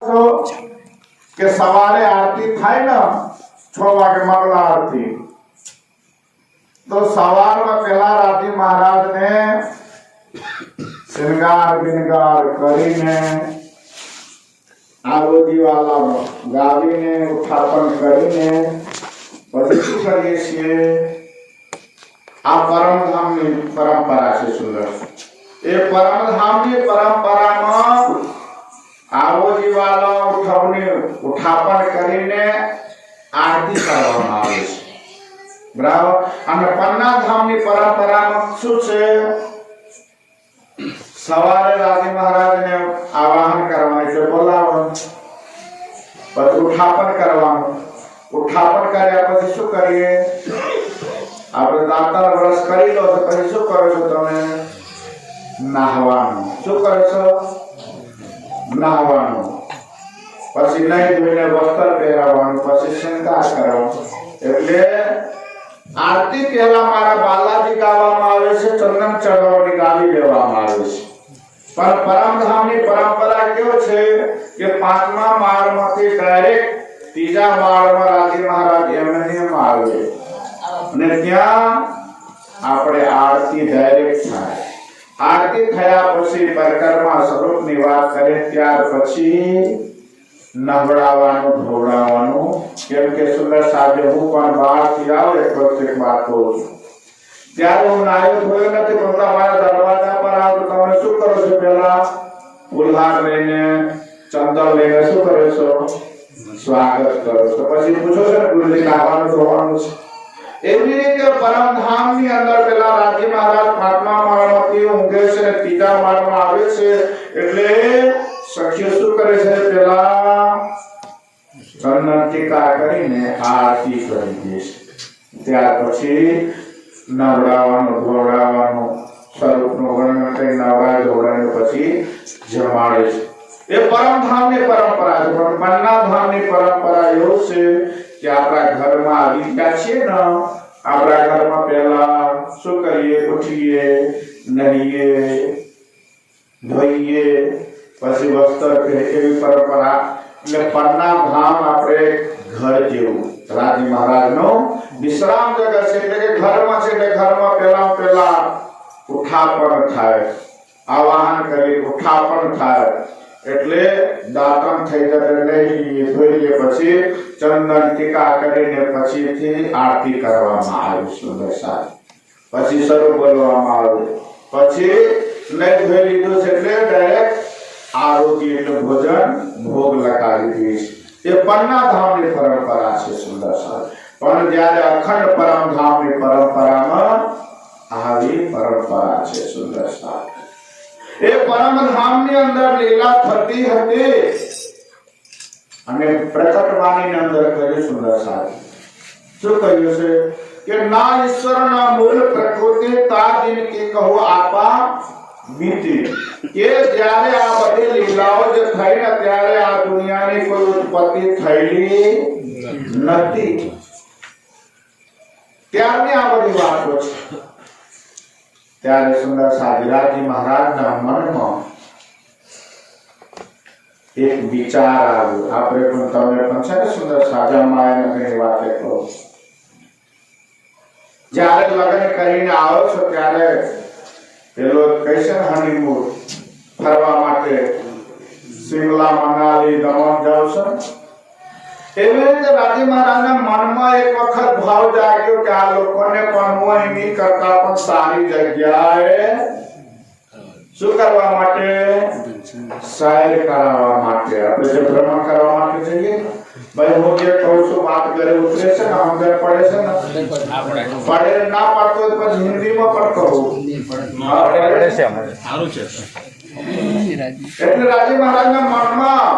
तो કે સવારે આરતી થાય ને 6 વાગે મંગલા આરતી तो સવારમાં પહેલા રાજી મહારાજ ને શ્રृंगार बिनगार કરીને આરોજી વાલા ગાવીને ઉઠાપન કરીને પછી શું કરીએ છીએ આ પરમધામની પરંપરા છે સુંદર એ પરમધામની પરંપરામાં આરોજી વાલા ઉઠાપન કરીને આરતી કરવામાં આવે છે બરાબર અને પન્ના ધામની પરંપરામાં શું છે સવારે રાજી મહારાજને આવાહન કરવાનું એટલે બોલાવવાનું પછી ઉઠાપન કરવાનું ઉઠાપન કર્યા પછી શું કરીએ આપણે દાંતર બ્રશ કરી લો તો પછી શું કરો છો તમે નાહવાનું શું કરો છો નાહવાનું પછી નહીં ધોઈને વસ્ત્ર પહેરાવવાનું પછી શૃંગાર કરવાનો એટલે आरती पहला मारा बालाजी गावामां आवे छे चंदन चढ़ावनी गावी लेवामां आवे छे पर परमधामनी परंपरा केवो छे के पांचमा माळमांथी डायरेक्ट तीजा माळमां राजी महाराज एमने आवे અને ત્યાં આપણે આરતી डायरेक्ट થાય આરતી થયા પછી પરકર્મા સ્વરૂપની વાત કરે ત્યાર પછી નવડાવવાનું ધોવડાવવાનું કેમ કે સુંદર સાજે હું પણ બહારથી આવું એક વાત કહું છું ત્યારે હું નાયો ધોયો નથી પણ તમારા દરવાજા પર આવું તમે શું કરો છો પહેલા ફૂલહાર લઈને ચંદન લઈને શું કરો છો સ્વાગત કરો છો પછી પૂછો છો ગુરુજી નાવાનું ધોવાનું છે એવી રીતે પરમધામની અંદર પેલા રાજી મહારાજ પાંચમા માળમાંથી ઊંઘે છે અને ત્રીજા માળમાં આવે છે એટલે સખીઓ શું કરે છે પેલા ચંદન ટીકા કરીને આરતી કરી દે છે ત્યાર પછી નવડાવવાનું ધોવડાવવાનું સ્વરૂપનું વર્ણન કરી નવડાવી ધોવડાવીને પછી જમાડે છે એ પરમધામની પરંપરા છે પણ પન્ના ધામની પરંપરા એવું છે કે આપણા ઘરમાં આવી ગયા છે ને આપણા ઘરમાં પહેલા શું કરીએ ઉઠીએ નહીએ ધોઈએ પછી વસ્ત્ર પહેરે એવી પરંપરા એટલે પન્ના ધામ આપણે ઘર જેવું રાજી મહારાજનો વિશ્રામ જગત છે એટલે કે ઘરમાં છે એટલે ઘરમાં પહેલા ઉઠાપન થાય આવાહન કરી ઉઠાપન થાય એટલે દાતન થઈ જશે નહીં ધોઈએ પછી ચંદન ટીકા કરીને પછીથી આરતી કરવામાં આવે સુંદર સારી પછી શરૂ બોલવામાં આવે પછી નહીં ધોઈ લીધું છે એટલે ડાયરેક્ટ आरोग्य એટલે ભોજન ભોગ લગાવી દે એ પન્ના ધામની પરંપરા છે સુંદર સારી પણ જ્યારે અખંડ પરમધામની પરંપરામાં આવી પરંપરા છે સુંદર સારી એ પરમધામની અંદર લીલા થતી હતી અને પ્રકટવાણીની અંદર કહ્યું સુંદર સારી શું કહ્યું છે કે ના ઈશ્વરના મૂળ પ્રકૃતિ તા દિન કે કહો આપા बीती के જ્યારે આ બધી લીલાઓ જે થઈ ને ત્યારે આ દુનિયાની કોઈ ઉત્પત્તિ થયેલી નથી ત્યારની આ બધી વાતો છે ત્યારે સુંદર સાજરાજી મહારાજના મનમાં એક વિચાર આવ્યો આપણે પણ તમને પણ છે ને સુંદર સાજા માયાને ઘણી વાત કહો જ્યારે લગ્ન કરીને આવો છો ત્યારે પેલો કૈસે હનીમૂન ફરવા માટે શિમલા મનાલી દમણ જાવ છો એવી રીતે રાજી મહારાજના મનમાં એક વખત ભાવ જાગ્યો કે આ લોકોને પણ હું એની કરતા પણ સારી જગ્યાએ શું કરવા માટે સૈર કરાવવા માટે આપણે જે ભ્રમણ કરવા માટે જઈએ ભાઈ હું જે કહું છું વાત ઘરે ઉતરે છે ને અંદર પડે છે ને પડે ના પડતો તો પછી હિન્દીમાં પણ કહું પડે છે સારું છે એટલે રાજી મહારાજના મનમાં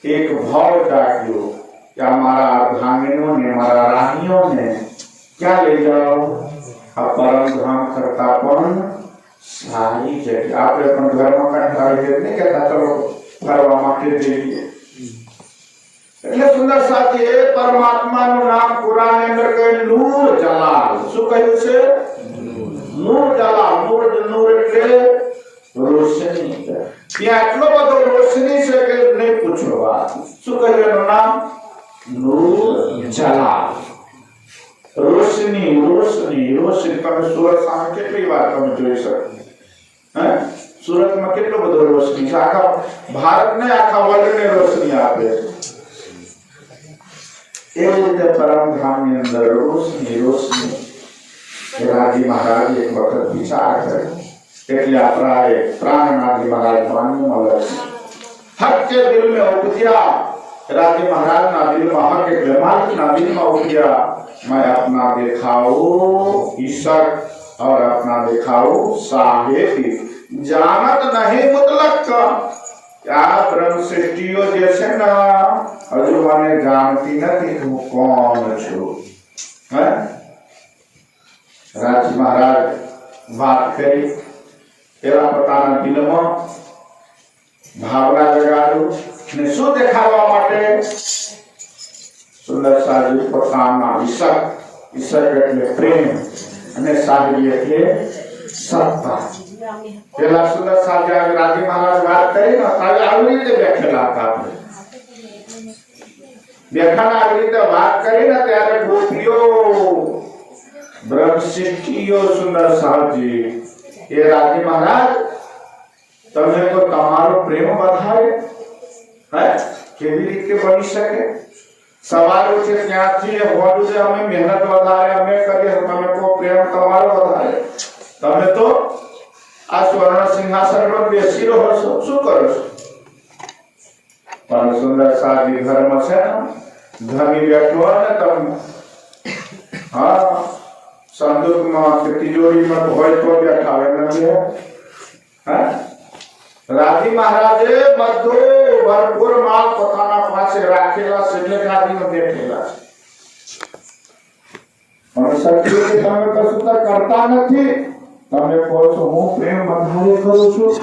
એક ભાવ જાગ્યો કે મારા અર્ધાંગીનોને મારા રાણીઓને ક્યાં લઈ જાઓ આ પરમધામ કરતા પણ સારી જગ્યા આપણે પણ ઘરમાં કંટાળી જઈએ નહીં કહેતા ચલો ફરવા માટે જઈએ એટલે સુંદર સાથી એ પરમાત્માનું નામ કુરાનની અંદર કહે નૂર જલાલ શું કહ્યું છે નૂર જલાલ નૂર એટલે રોશની ત્યાં એટલો બધો રોશની છે કે નહીં પૂછો વાત શું કહ્યું એનું નામ નૂર જલાલ રોશની રોશની રોશની તમે સુરત સામે કેટલી વાર તમે જોઈ શકો હે સુરતમાં કેટલો બધો રોશની છે આખા ભારતને આખા વર્લ્ડને રોશની આપે છે એ રીતે પરમધામની અંદર રોશની રોશની રાજી મહારાજ એક વખત વિચાર કરે એટલે આપણા એક પ્રાણનાજી મહારાજ માનવું મળે હક के दिल में उपजिया राजी महाराज ना दिल में हक એટલે માલિક ના દિલ में उपजिया मैं अपना दिखाऊं ईश्वर और अपना दिखाऊं साहेब जानत नहीं मुतलक का क्या ब्रह्म सृष्टियो जैसे ना हजू મને જાણતી નથી હું કોણ છું હે રાજી મહારાજ વાત કરી તેરા પોતાના દિલમાં ભાવના જગાડું ને શું દેખાડવા માટે સુંદર સાજી પોતાના ઈશ્વર એટલે પ્રેમ અને સાજી એટલે સત્તા પેલા સુંદર સાજી રાજી મહારાજ વાત કરી ને તારે આવી રીતે બેઠેલા હતા આપણે બેઠાના આવી રીતે વાત કરી ને ત્યારે ગોપીઓ બ્રહ્મશિષ્ટીઓ સુંદર સાજી એ રાજી મહારાજ તમે તો તમારો પ્રેમ વધારે હે કેવી રીતે બની શકે સવાલ છે ત્યાંથી હોડું છે અમે મહેનત વધારે અમે કરીએ તમે કો પ્રેમ તમારો વધારે તમે તો આ સ્વર્ણ સિંહાસન પર બેસી રહો છો શું કરો છો પણ સુંદર સાજી ઘરમાં છે ને ધની બેઠો ને તમે હા સંદૂકમાં કે તિજોરીમાં હોય તો બેઠા હોય ને હા રાજી મહારાજે બધો ભરપૂર માલ પોતાના પાસે રાખેલા છે એટલે ગાદીમાં બેઠેલા છે પણ સત્ય કે તમે કશું તો કરતા નથી તમે કહો છો હું પ્રેમ વધારે કરું છું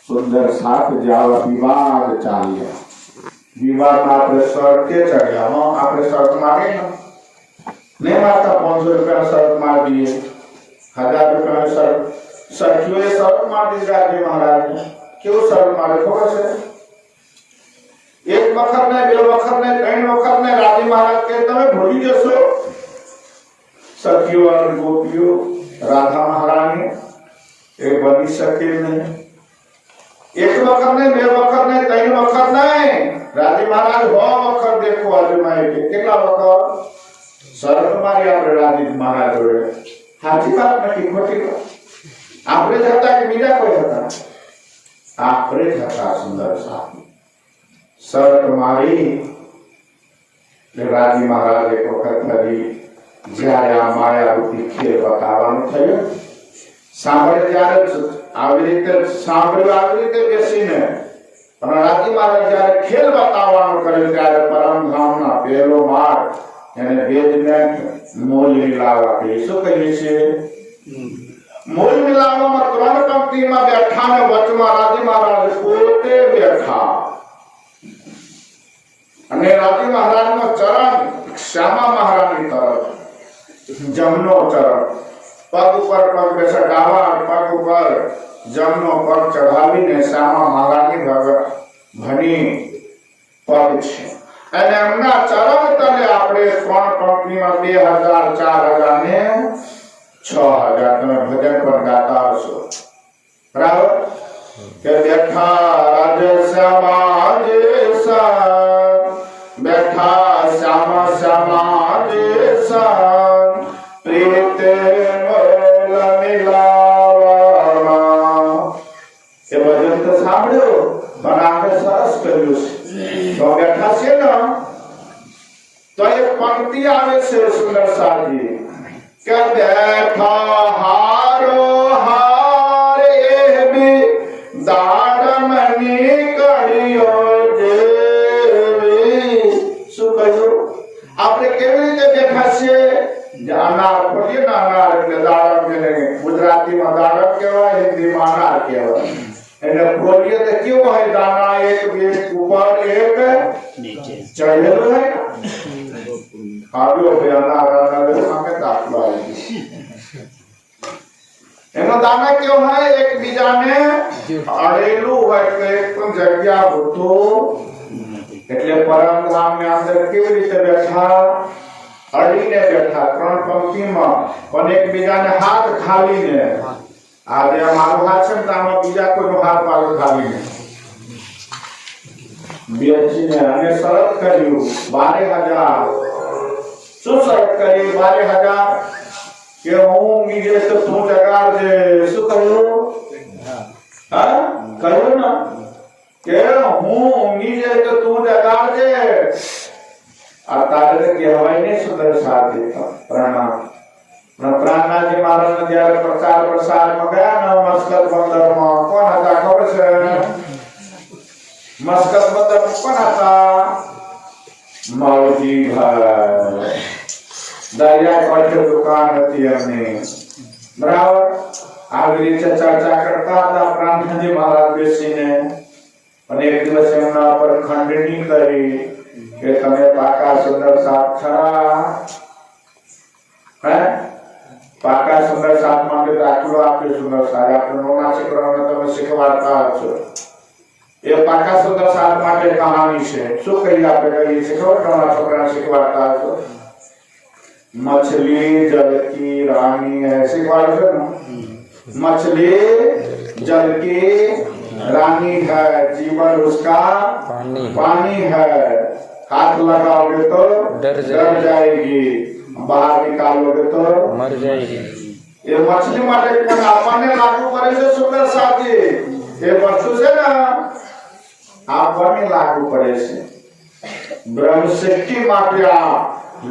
સુંદર સાથ જાવા વિવાદ ચાલ્યા વિવાદમાં આપણે શરતે ચડ્યા આપણે શરત મારી ને મારતા 500 રૂપિયા શરત મારી દઈએ 1000 રૂપિયા શરત સખીઓએ શરત મારી દીધી રાજી મહારાજને કેવું શરત મારે ખબર છે એક વખત ને બે વખત ને ત્રણ વખત ને રાજી મહારાજ કે તમે ભૂલી જશો સખીઓ અને ગોપીઓ રાધા મહારાણી એ બની શકે નહીં એક વખત ને બે વખત ને ત્રણ વખત નહીં રાજી મહારાજ 100 વખત દેખો અજમાય કે કેટલા વખત શરત મારી આપણે રાજી મહારાજ જોડે સાચી વાત નથી ખોટી વાત આપણે જ હતા કે બીજા કોઈ હતા આપણે જ હતા સુંદર સાથી શરત મારી રાજી મહારાજ એક વખત કરી જ્યારે આ માયારૂપી ખેલ બતાવવાનું થયું સાંભળે જ્યારે આવી રીતે સાંભળ્યું આવી રીતે બેસીને પણ રાજી મહારાજ જ્યારે ખેલ બતાવવાનું કર્યું ત્યારે પરમધામના પહેલો માર્ગ એને વેદને મોલ મિલાવા કહે શું કહીએ છીએ મોલ મિલાવવામાં 3 પંક્તિમાં બેઠા ને વચમાં રાજી મહારાજ પોતે બેઠા અને રાજી મહારાજનો ચરણ શ્યામા મહારાણી તરફ જમનો ચરણ પગ ઉપર પગ બેસે ડાબા પગ ઉપર જમનો પગ ચઢાવીને શ્યામા મહારાણી ભણી પગ છે અને એમના ચરણ તલે આપણે 3 પંક્તિમાં 2000 4000 ને 6000 તમે ભજન પર ગાતા હશો બરાબર કે બેઠા રાજ સમાજ બેઠા શ્યામા સમાજ પ્રીતે મોલ મિલાવા એ ભજન તો સાંભળ્યો પણ આપણે સરસ કર્યું છે તો બેઠા છે ને તો એક પંક્તિ આવે છે સુંદર સાજી કે બેઠા હારો હારે બી દાડમની કડિયો જેવી શું કહ્યું આપણે કેવી રીતે બેઠા છે અનાર ખોલીએ ને અનાર એટલે દાડમ કે ગુજરાતીમાં દાડમ કહેવાય હિન્દીમાં અનાર કહેવાય એટલે ખોલીએ તો કેવો હોય દાના એક બે ઉપર એક નીચે ચઢેલું હોય આવ્યો ભાઈ અનાર સામે દાખલો આવી એનો દાના કેવો હોય એકબીજાને અડેલું હોય તો એક પણ જગ્યા હોતો એટલે પરમધામની અંદર કેવી રીતે બેઠા અડીને બેઠા ત્રણ પંક્તિમાં પણ એકબીજાને હાથ ખાલીને આજે મારો હાથ છે ને આમાં બીજા કોઈનો હાથ મારો ખાલીને બેસીને અને શરત કર્યું 12,000 શું શરત કરી 12,000 કે હું મીજે તો તું જગાડજે શું કહ્યું હા કહ્યું ને કે હું મીજે તો તું જગાડજે આ તારે કહેવાય ને સુંદર સાથી પ્રણામ પ્રાણનાજી મહારાજ જ્યારે પ્રચાર પ્રસારમાં ગયા ને મસ્કત બંદરમાં કોણ હતા ખબર છે મસ્કત બંદર કોણ હતા માવજી ભાઈ દરિયા કાંઠે દુકાન હતી એમની બરાબર આવી રીતે ચર્ચા કરતા હતા પ્રાણનાજી મહારાજ બેસીને અને એક દિવસ એમના પર ખંડણી કરી કે તમે પાકા સુંદર સાથ ખરા હે પાકા સુંદર સાથ માટે દાખલો આપ્યો સુંદર સાથ આપણે નોના છોકરાઓને તમે શીખવાડતા છો એ પાકા સુંદર સાથ માટે કહાની છે શું કહી આપણે કહીએ છીએ ખબર નોના છોકરાને શીખવાડતા છો मछली जल की रानी है सिखवाड़ो छो ना मछली जल की रानी है जीवन उसका पानी है हाथ लगाओगे तो डर जाएगी बाहर निकालोगे तो मर जाएगी ये मछली માટે પણ આપણને લાગુ પડે છે સુંદર સાથી એ વસ્તુ છે ને આપણને લાગુ પડે છે બ્રહ્મ સૃષ્ટિ માટે આ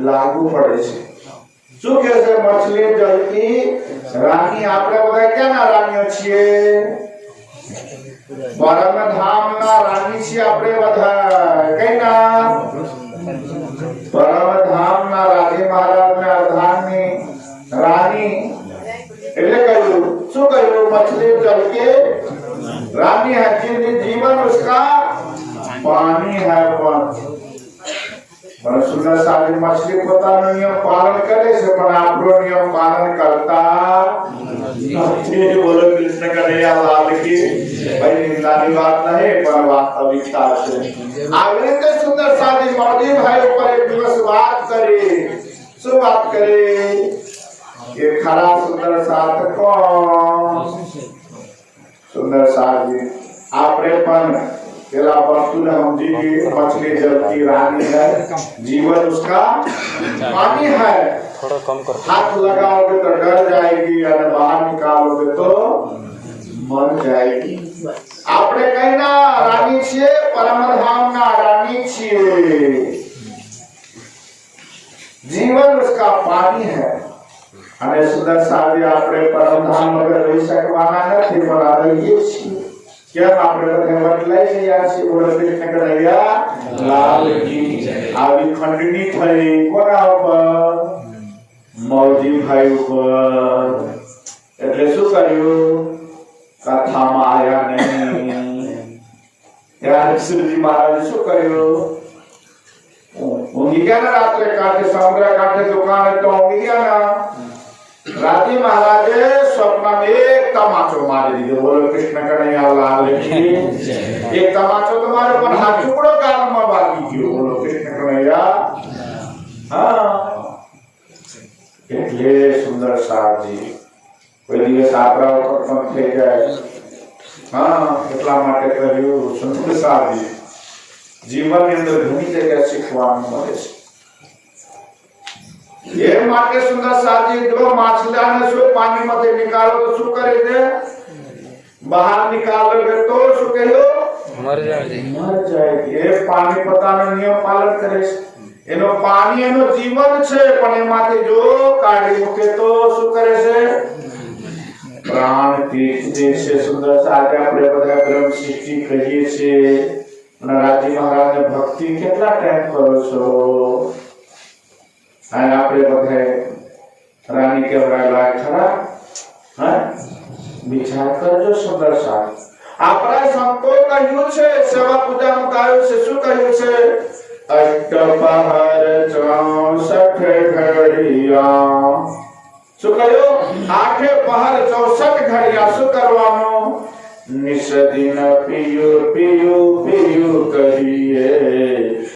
લાગુ પડે છે શું કહે છે મછલી જલ की રાની આપણે બધા ક્યાંના રાણીઓ છીએ પરમધામના રાની છીએ આપણે બધા કઈના પરમધામના રાજી મહારાજના અર્ધાંગની રાની એટલે કહ્યું શું કહ્યું મછલી जल के रानी है जीवन उसका पानी है पर सुंदर सारी मछली પોતાનો નિયમ પાલન કરે છે પણ આપણો નિયમ પાલન કરતા નથી બોલો કૃષ્ણ કનૈયા લાલ की ભાઈ નિંદાની વાત નહીં પણ વાસ્તવિકતા છે આવી રીતે સુંદર સારી મોદી ભાઈ ઉપર એક દિવસ વાત કરી શું વાત કરી કે ખરા સુંદર સાથ કોણ સુંદર સારી આપણે પણ तेरा वस्तु ने हम जी मछली जल की रानी है जीवन उसका पानी है थोड़ा कम कर हाथ लगाओगे तो डर जाएगी और बाहर निकालोगे तो मर जाएगी आपने कहना रानी छे परमधाम ना रानी छे जीवन उसका पानी है અને સુંદર સારી આપણે પરમધામ વગર રહી શકવાના નથી પણ આ રહીએ છીએ કેમ આપણે બધા બદલાઈ ગયા છે બોલો કૃષ્ણ કનૈયા લાલ की આવી ખંડણી થઈ કોના ઉપર મૌજી ભાઈ ઉપર એટલે શું કર્યું કથામાં આયા નહીં ત્યારે શ્રીજી મહારાજ શું કર્યું ઊંઘી ગયા ને રાત્રે કાંઠે સમુદ્ર કાંઠે દુકાન તો ઊંઘી ગયા ના राजी महाराजे स्वप्न में एक तमाचो मार दीजिए बोलो कृष्ण कन्हैया लाल की एक तमाचो तुम्हारे पर हाथ टुकड़ो गाल में बाकी क्यों बोलो कृष्ण कन्हैया हाँ એટલે સુંદર સાજી કોઈ દિવસ આપણા ઉપર પણ થઈ જાય હા એટલા માટે કહ્યું સુંદર સાજી જીવનની અંદર ઘણી જગ્યા શીખવાનું મળે છે ये माटे सुंदर साजी जो माछलाने सो पानी मध्ये निकालो तो शू करे छे बाहर निकालोगे तो शू कहो मर जाएगी ये पानी પોતાનો નિયમ પાલન કરે છે એનો પાણી એનો જીવન છે પણ એમાંથી જો કાઢી મૂકે તો શું કરે છે પ્રાણ પીઠ દે છે સુંદર સાજી આપણે બધા બ્રહ્મ સૃષ્ટિ કહીએ છીએ અને રાજી મહારાજને ભક્તિ કેટલા ટાઈમ કરો છો અને આપણે બધા રાની કેવરાલા ખરા હા વિચાર કરજો સુંદર સાથ આપણા સંતો કહ્યું છે સેવા પૂજામાં ગાયું છે શું કહ્યું છે અષ્ટપહર 64 ઘડિયા શું કહ્યું? આઠે પહર 64 ઘડિયા શું કરવાનું? નિષદિન પિયુ પિયુ પિયુ